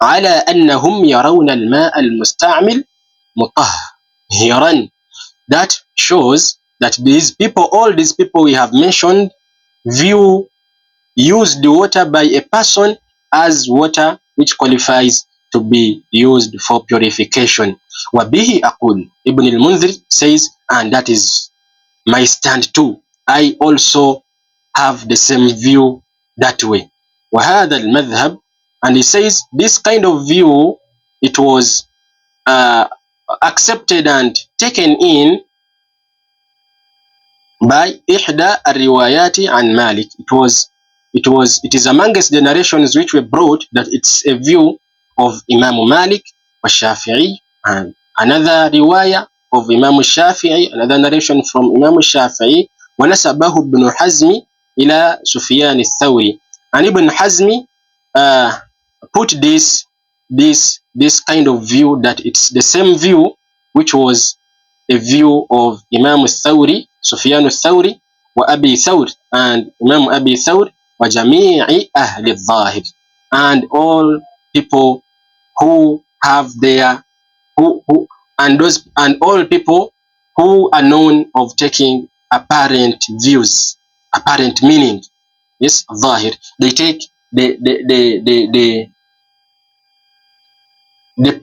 على أنهم يرون الماء المستعمل مطهرا. That shows that these people, all these people we have mentioned, use the water by a person as water which qualifies to be used for purification. وَبِهِ أَقُولُ, Ibn al-Munzir says, and that is my stand too. I also have the same view that way. وَهَذَا الْمَذْهَبِ, and he says this kind of view, it was accepted and taken in by إحدى الروايات عن Malik. It is amongst the narrations which were brought that it's a view of Imam Malik wa Shafi'i, and another riwayah of Imam Shafi'i, another narration from Imam Shafi'i, ونسبه ابن حزم إلى سفيان الثوري. And Ibn Hazmi put this kind of view, that it's the same view which was a view of Imam al-Thawri, Sufyan al-Thawri, wa Abi Thawr, and Imam Abi Thawr, wa jami'i ahli al-Zahir, and all people who have their and all people who are known of taking apparent views, apparent meaning. Yes, Zahir. They take the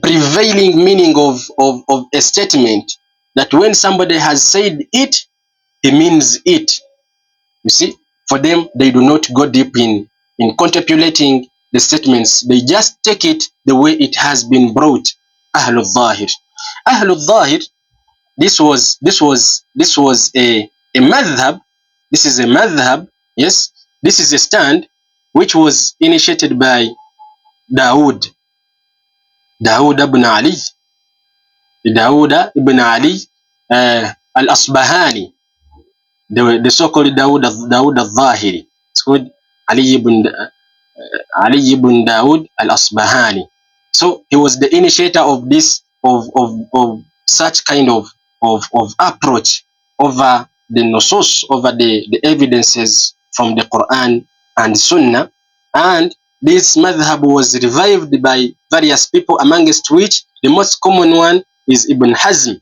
prevailing meaning of a statement, that when somebody has said it, he means it. You see, for them, they do not go deep in contemplating the statements. They just take it the way it has been brought. Ahlul Zahir. Ahlul Zahir, this was a madhab. This is a madhab. Yes, this is a stand which was initiated by Dawood ibn Ali. Dawood ibn Ali al-Asbahani, the so-called Dawood al-Zahiri. It's called Ali ibn Dawood al-Asbahani. So he was the initiator of this, of such kind of approach over the nusus, over the evidences from the Quran and Sunnah. And this madhab was revived by various people, amongst which the most common one is Ibn Hazm.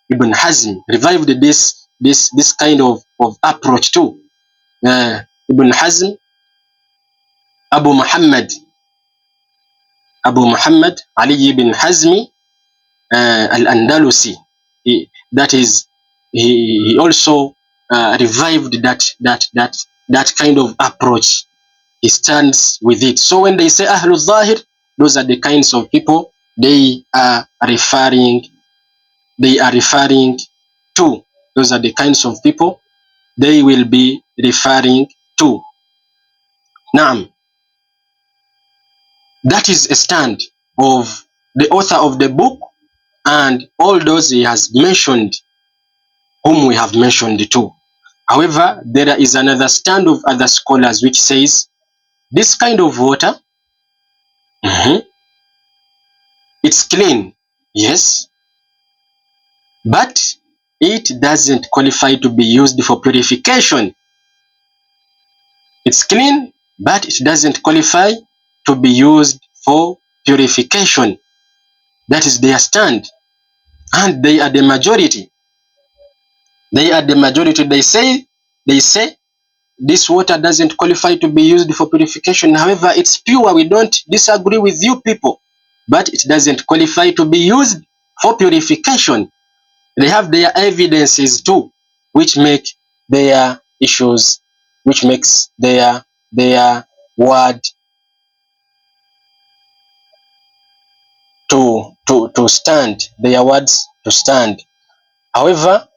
Ibn Hazm revived this kind of approach too. Ibn Hazm, Abu Muhammad Ali ibn Hazmi al-Andalusi. That is, he also revived that kind of approach. He stands with it. So when they say Ahlul Zahir, those are the kinds of people they are referring to. Those are the kinds of people they will be referring to. Now, that is a stand of the author of the book and all those he has mentioned, whom we have mentioned too. However, there is another stand of other scholars which says this kind of water, it's clean, yes, but it doesn't qualify to be used for purification. It's clean, but it doesn't qualify to be used for purification. That is their stand. And they are the majority. They are the majority. They say this water doesn't qualify to be used for purification. However, it's pure. We don't disagree with you people. But it doesn't qualify to be used for purification. They have their evidences too, which make their issues, which makes their word to stand, their words to stand. However,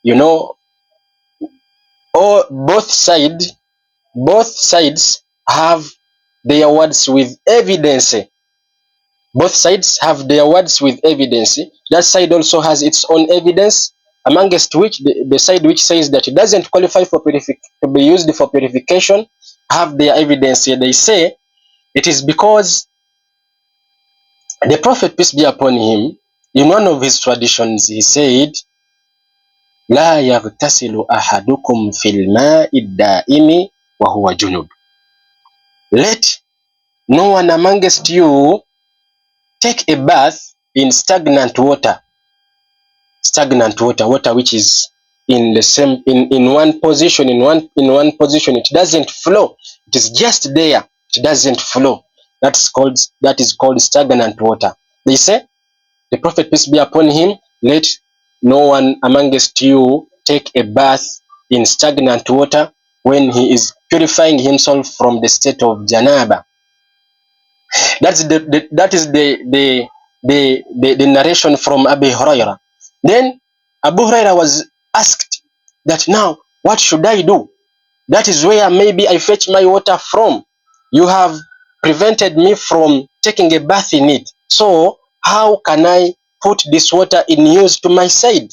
you know, both sides have their words with evidence. Both sides have their words with evidence. That side also has its own evidence, amongst which the side which says that it doesn't qualify for to be used for purification have their evidence. They say it is because the Prophet, peace be upon him, in one of his traditions, he said, لا يغتسل أحدكم في الماء الدائم وهو جنوب. Let no one amongst you take a bath in stagnant water, water which is in the same in one position, in one position. It doesn't flow. It is just there. It doesn't flow. That is called stagnant water. They say, the Prophet, peace be upon him, let no one amongst you take a bath in stagnant water when he is purifying himself from the state of janaba. That is the narration from Abu Huraira. Then Abu Huraira was asked that, now what should I do? That is where maybe I fetch my water from. You have prevented me from taking a bath in it. So how can I put this water in use to my side?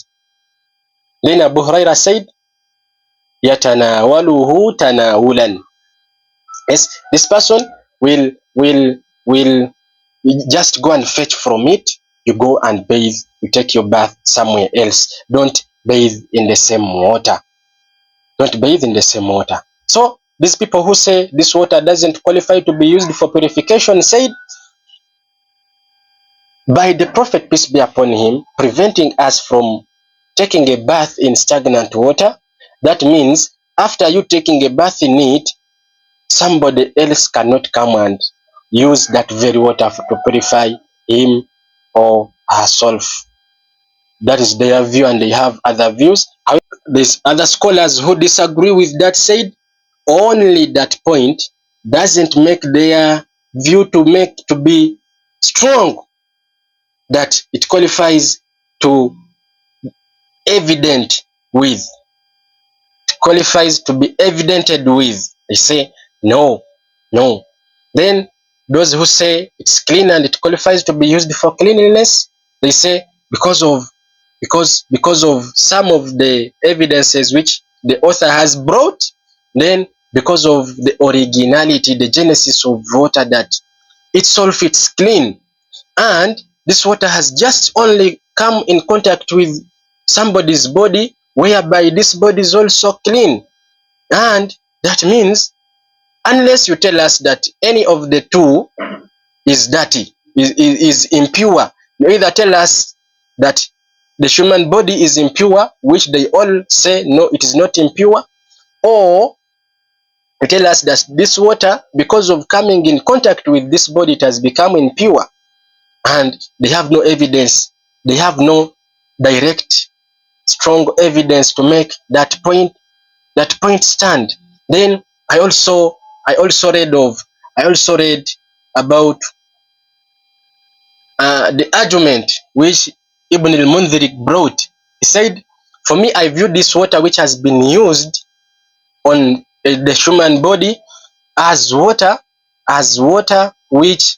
Then Abu Huraira said, Yatanawaluhu tanawulan. Yes, this person will just go and fetch from it. You go and bathe. You take your bath somewhere else. Don't bathe in the same water. Don't bathe in the same water. So these people who say this water doesn't qualify to be used for purification said, by the Prophet, peace be upon him, preventing us from taking a bath in stagnant water, that means after you taking a bath in it, somebody else cannot come and use that very water to purify him or herself. That is their view, and they have other views. However, there's other scholars who disagree with that, said only that point doesn't make their view to be strong, that it qualifies to evident with, to be evidented with. They say no. Then those who say it's clean and it qualifies to be used for cleanliness, they say because of some of the evidences which the author has brought, then because of the originality, the genesis of water, that itself it's clean, and this water has just only come in contact with somebody's body, whereby this body is also clean. And that means, unless you tell us that any of the two is dirty, is impure, you either tell us that the human body is impure, which they all say no, it is not impure, or you tell us that this water, because of coming in contact with this body, it has become impure, and they have no evidence, they have no direct strong evidence to make that point stand. Then I also read about the argument which Ibn al-Mundhir brought. He said, for me, I view this water which has been used on the human body as water which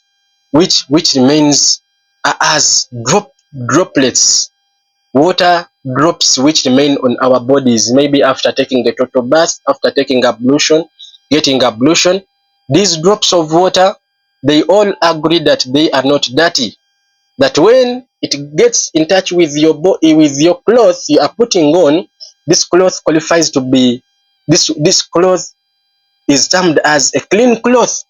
remains as droplets, water drops which remain on our bodies, maybe after taking the total bath, after taking ablution, getting ablution. These drops of water, they all agree that they are not dirty, that when it gets in touch with your body, with your cloth you are putting on, this cloth qualifies to be, this cloth is termed as a clean cloth.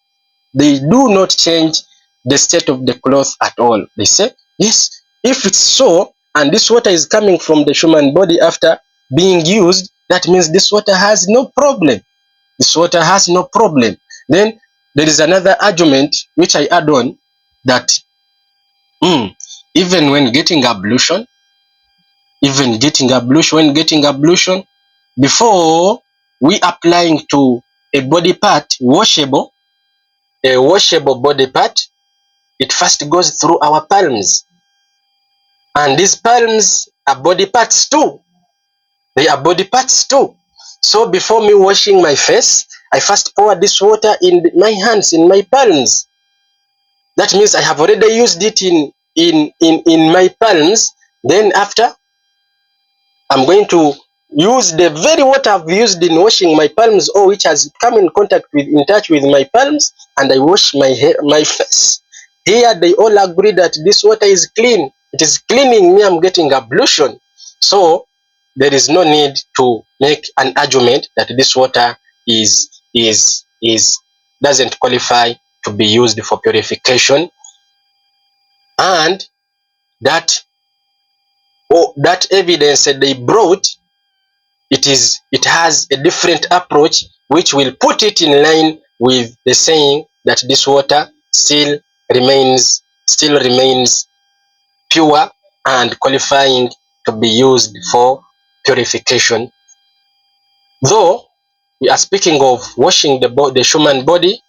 They do not change the state of the cloth at all. They say, yes, if it's so, and this water is coming from the human body after being used, that means this water has no problem. This water has no problem. Then there is another argument which I add on, that even when getting ablution, before we applying to a body part, a washable body part, it first goes through our palms, and these palms are body parts too. They are body parts too. So before me washing my face, I first pour this water in my hands, in my palms. That means I have already used it in my palms. Then after, I'm going to use the very water I've used in washing my palms, or which has come in contact with, in touch with my palms, and I wash my hair, my face. Here they all agree that this water is clean. It is cleaning me. I'm getting ablution. So there is no need to make an argument that this water is doesn't qualify to be used for purification, and that evidence that they brought, it has a different approach which will put it in line with the saying that this water still remains pure and qualifying to be used for purification. Though we are speaking of washing the human body,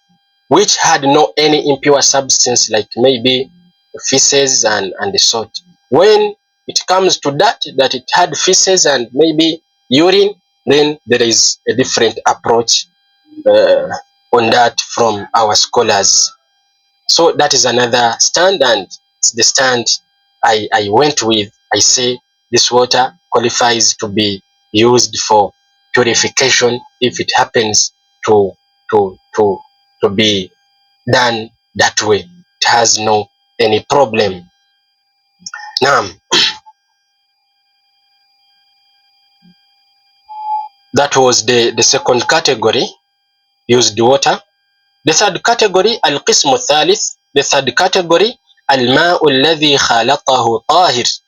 which had no any impure substance like maybe feces and the sort. When it comes to that it had feces and maybe urine, then there is a different approach on that from our scholars. So that is another stand, and it's the stand I went with. I say this water qualifies to be used for purification if it happens to to to to be done that way. It has no any problem. Now, that was the second category, used water. The third category, القسم الثالث, the third category, الماء الذي خالطه طاهر,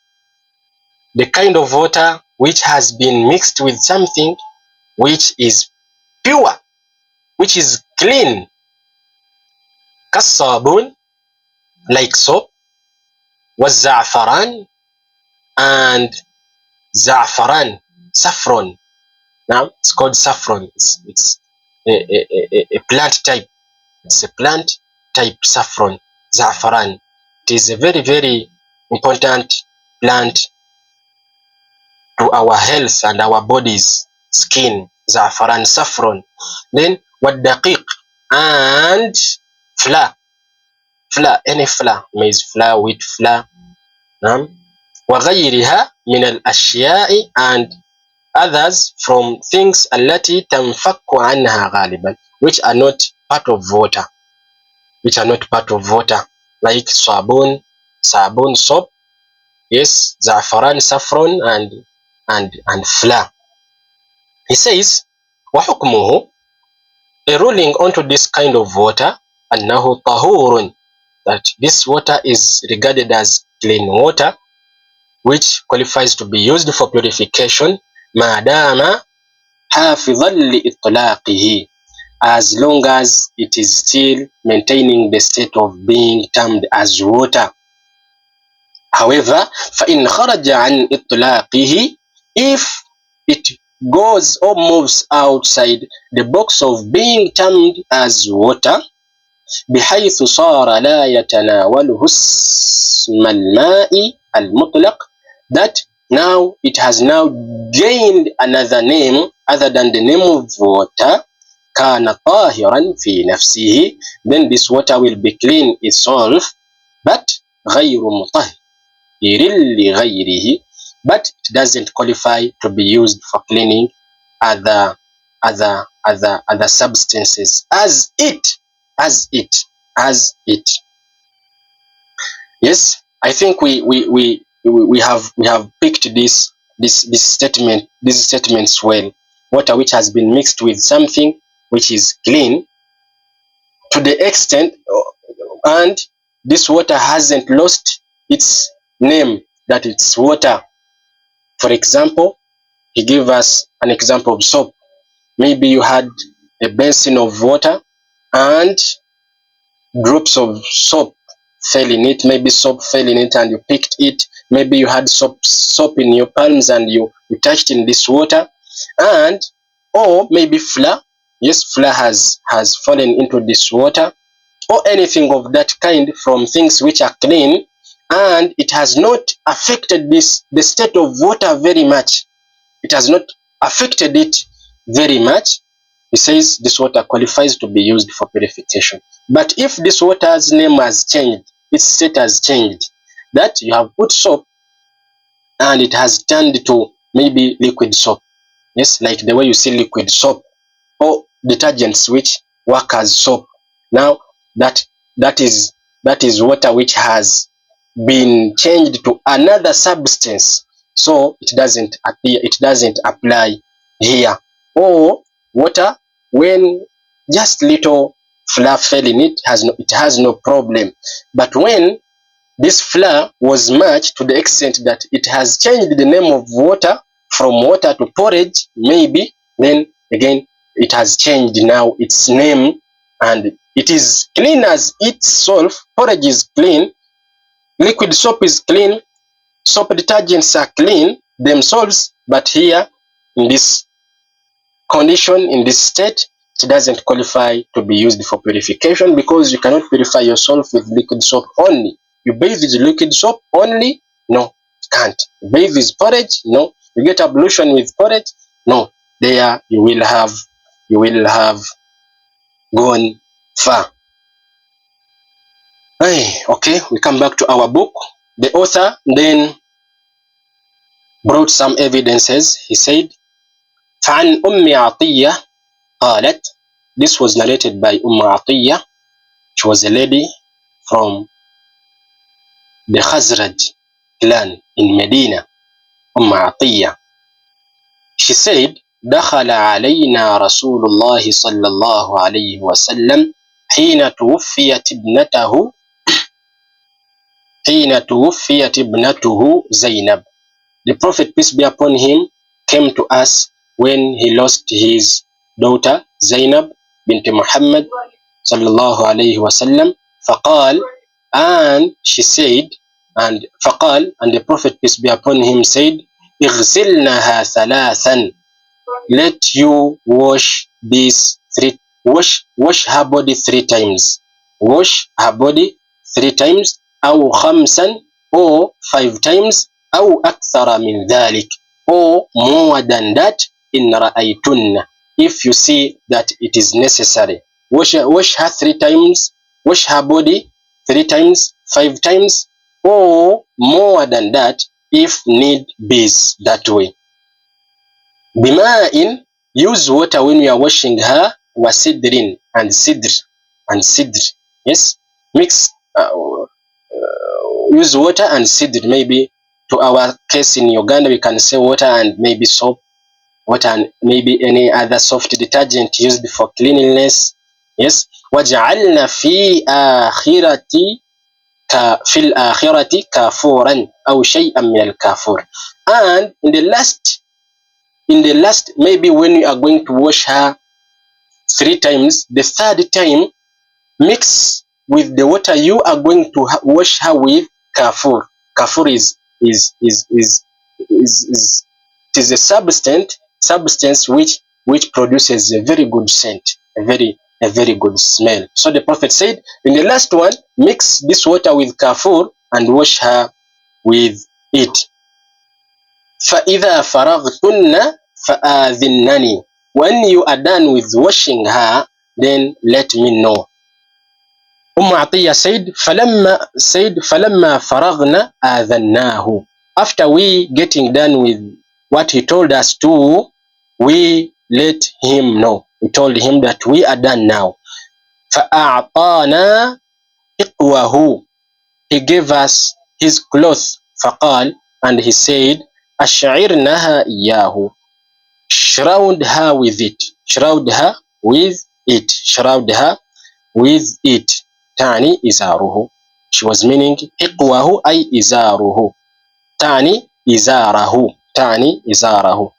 the kind of water which has been mixed with something which is pure, which is clean, كالصابون, like soap, والزعفران, and زعفران, saffron. Now it's called saffron. It's a plant type. It's a plant type saffron, za'afaran. It is a very, very important plant to our health and our body's skin. Za'afaran, saffron. Then wadaqiq, and flour. Flour, any flour, maize flour, wheat flour. وغيرها من الأشياء, and others from things التي تنفك عنها غالبا, which are not part of water, like sabun, soap, yes, za'afaran, saffron, and flour. He says وحكمه, a ruling onto this kind of water, أنه طهور, that this water is regarded as clean water which qualifies to be used for purification, ما دام حافظا لإطلاقه, as long as it is still maintaining the state of being termed as water. However, فإن خرج عن إطلاقه, if it goes or moves outside the box of being termed as water, بحيث صار لا يتناوله اسم الماء المطلق, that now it has now gained another name other than the name of water, كان طاهرا في نفسه, then this water will be clean itself, but غير مطهر لغيره, but it doesn't qualify to be used for cleaning other substances as it. Yes, I think we have picked this statement, these statements well. Water which has been mixed with something which is clean to the extent, and this water hasn't lost its name that it's water. For example, he gave us an example of soap. Maybe you had a basin of water and drops of soap fell in it, maybe soap fell in it and you picked it. Maybe you had soap in your palms and you touched in this water, and or maybe flour. Yes, flour has fallen into this water, or anything of that kind from things which are clean, and it has not affected the state of water very much. It has not affected it very much. He says this water qualifies to be used for purification. But if this water's name has changed, its state has changed, that you have put soap and it has turned to maybe liquid soap, yes, like the way you see liquid soap or detergents which work as soap. Now that is water which has been changed to another substance, so it doesn't apply here. Or water when just little flour fell in it, it has no problem. But when this flour was merged to the extent that it has changed the name of water from water to porridge, maybe, then again it has changed now its name, and it is clean as itself. Porridge is clean, liquid soap is clean, soap detergents are clean themselves, but here in this condition, in this state, it doesn't qualify to be used for purification, because you cannot purify yourself with liquid soap only. You bathe with liquid soap only? No, you can't. You bathe with porridge? No. You get ablution with porridge? No. There you will have gone far. Hey, okay, we come back to our book. The author then brought some evidences. He said, فعن أم عطية قالت, this was narrated by Atiyya. She was a lady from the Khazraj clan in Medina, Atiyya. She said, دخل علينا رسول الله صلى الله عليه وسلم حين توفيت ابنته زينب. The Prophet, peace be upon him, came to us when he lost his daughter Zainab bint Muhammad sallallahu alayhi wasallam. فقال, and she said, and فقال, and the Prophet, peace be upon him, said, اغسلنها ثلاثا, let you wash her body 3 times. Wash her body 3 times, أو خمسا, or 5 times, أو أكثر من ذلك, or more than that, إن رأيتن, if you see that it is necessary. Wash her 3 times, wash her body 3 times, 5 times, or more than that if need be that way. Bima'in, use water when you are washing her, wa sidrin, and sidr. Yes, mix, use water and sidr. Maybe to our case in Uganda, we can say water and maybe soap, water and maybe any other soft detergent used for cleanliness. Yes, وَجَعَلْنَا فِي الْآخِرَةِ كَافُورًا أو شيئا من الكافور. And in the last, maybe when you are going to wash her 3 times, the third time, mix with the water you are going to wash her with kafur. Kafur is it is a substance which produces a very good scent, a very good smell. So the Prophet said, in the last one, mix this water with kafur and wash her with it. فَإِذَا فَرَغْتُنَّ فَآذِنَّنِي, when you are done with washing her, then let me know. Atiyya said, فَلَمَّا فَرَغْنَا آذَنَّاهُ, after we getting done with what he told us to, we let him know. We told him that we are done now. فَأَعْطَانَا إِقْوَهُ, he gave us his cloth. فَقَالْ, and he said, أَشْعِرْنَهَا إِيَّاهُ, shroud her with it. Shroud her with it. Shroud her with it. تعني إزاره. She was meaning إقواه أي إزاره. تعني إزاره. تعني إزاره.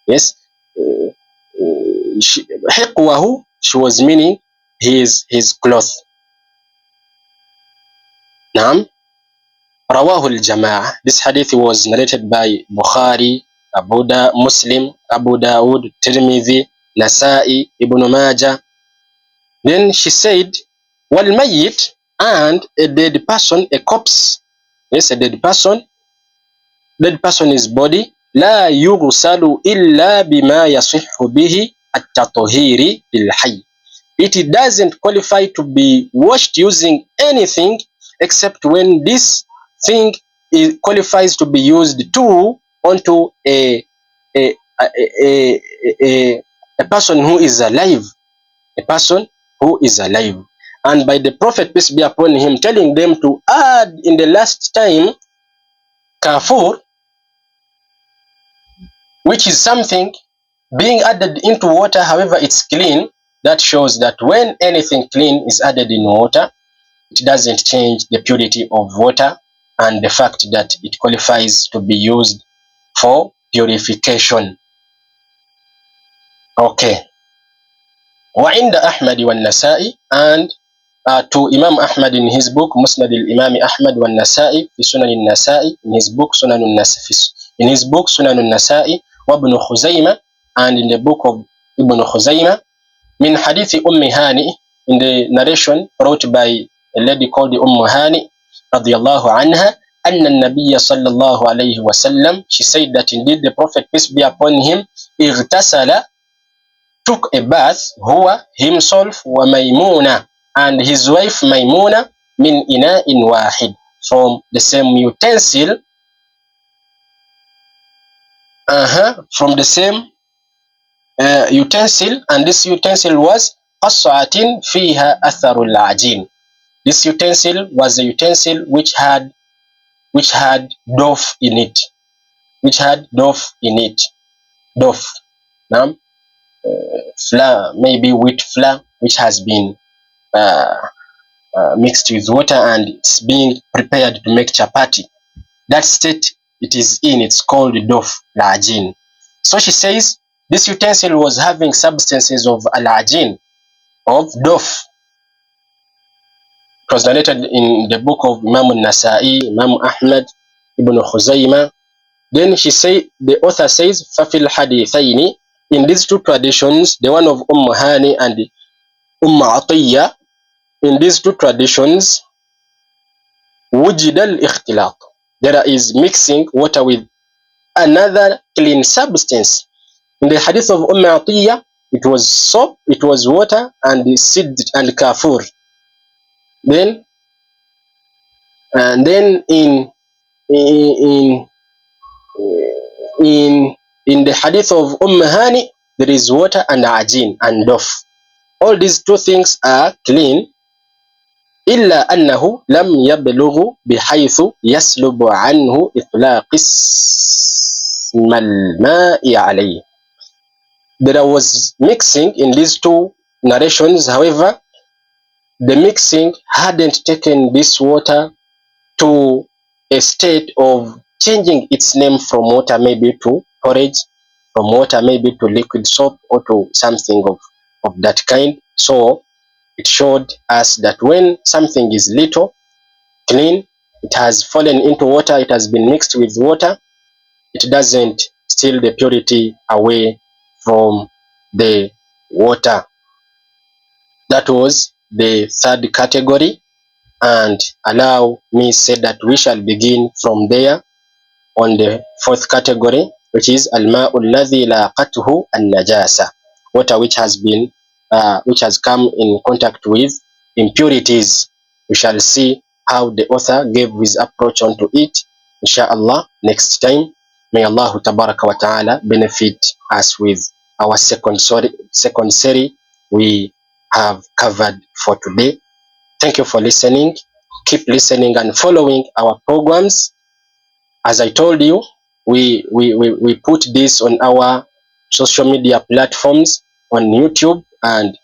Yes. حقوه, she was meaning his cloth. نعم. رواه الجماعة. This hadith was narrated by Bukhari, Muslim, Abu Dawud, Tirmidhi, Nasa'i, Ibn Majah. Then she said, وَالْمَيِّتْ, and a dead person, a corpse. Yes, a dead person is body. لَا يُغْسَلُ إِلَّا بِمَا يَصِحُّ بِهِ التَّطْهِيرِ بِالْحَيِّ. It doesn't qualify to be washed using anything except when this thing qualifies to be used onto a person who is alive. A person who is alive. And by the Prophet, peace be upon him, telling them to add in the last time kafur, which is something being added into water, however it's clean, that shows that when anything clean is added in water, it doesn't change the purity of water and the fact that it qualifies to be used for purification. Okay. وعند أحمد والنسائي, and to Imam Ahmad in his book Musnad al-Imam Ahmad والنسائي في سنن النسائي, in his book Sunan al-Nasa'i, وابن خزيمة, and in the book of Ibn Khuzaymah, min hadithi Ummi Hani, in the narration brought by a lady called Hani radiyallahu anha, anna an-nabiy sallallahu alayhi wa sallam, she said that indeed the Prophet, peace be upon him, irtasala, took a bath, huwa, himself, wa Maymuna, and his wife Maymuna, min ina'in wahid, from the same utensil, from the same utensil, and this utensil was qas'atin fiha atharul ajin. This utensil was a utensil which had dough in it, dough, now flour, maybe wheat flour, which has been mixed with water and it's being prepared to make chapati. That state it is in, it's called dough, al-ajin. So she says this utensil was having substances of al-ajin, of dough. It was narrated in the book of Imam al-Nasa'i, Imam Ahmad, Ibn Khuzaymah. Then the author says, فَفِي الْحَدِيثَيْنِ, in these two traditions, the one of Hani and Atiyya, in these two traditions, وُجِدَ الْإِخْتِلَاطِ, there is mixing water with another clean substance. In the hadith of Atiyya, it was soap, it was water, and the seed and kafur. Then in the hadith of Hani, there is water and ajin and dough. All these two things are clean, إلا أنه لم يبلغ بحيث يسلب عنه إطلاق اسم الماء عليه. There was mixing in these two narrations, however, the mixing hadn't taken this water to a state of changing its name from water maybe to porridge, from water maybe to liquid soap, or to something of that kind. So it showed us that when something is little clean, it has fallen into water, it has been mixed with water, it doesn't steal the purity away from the water. That was the third category, and allow me say that we shall begin from there on the fourth category, which is al-ma'u alladhi laqatuhu an-najasa, water which has come in contact with impurities. We shall see how the author gave his approach onto it, inshallah, next time. May Allah tabaraka wa ta'ala benefit us with our second series we have covered for today. Thank you for listening. Keep listening and following our programs. As I told you, we put this on our social media platforms, on YouTube and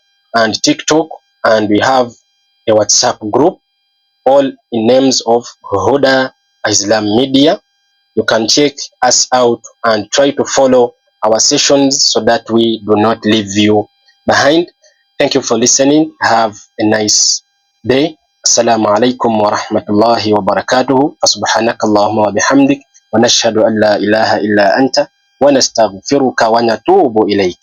TikTok, and we have a WhatsApp group, all in names of Huda Islam Media. You can check us out and try to follow our sessions so that we do not leave you behind. Thank you for listening. Have a nice day. Assalamu alaikum wa rahmatullahi wa barakatuhu. Subhanaka Allahumma wa bihamdik, wa nashhadu an la ilaha illa anta, wa nastaghfiruka wa natubu ilayk.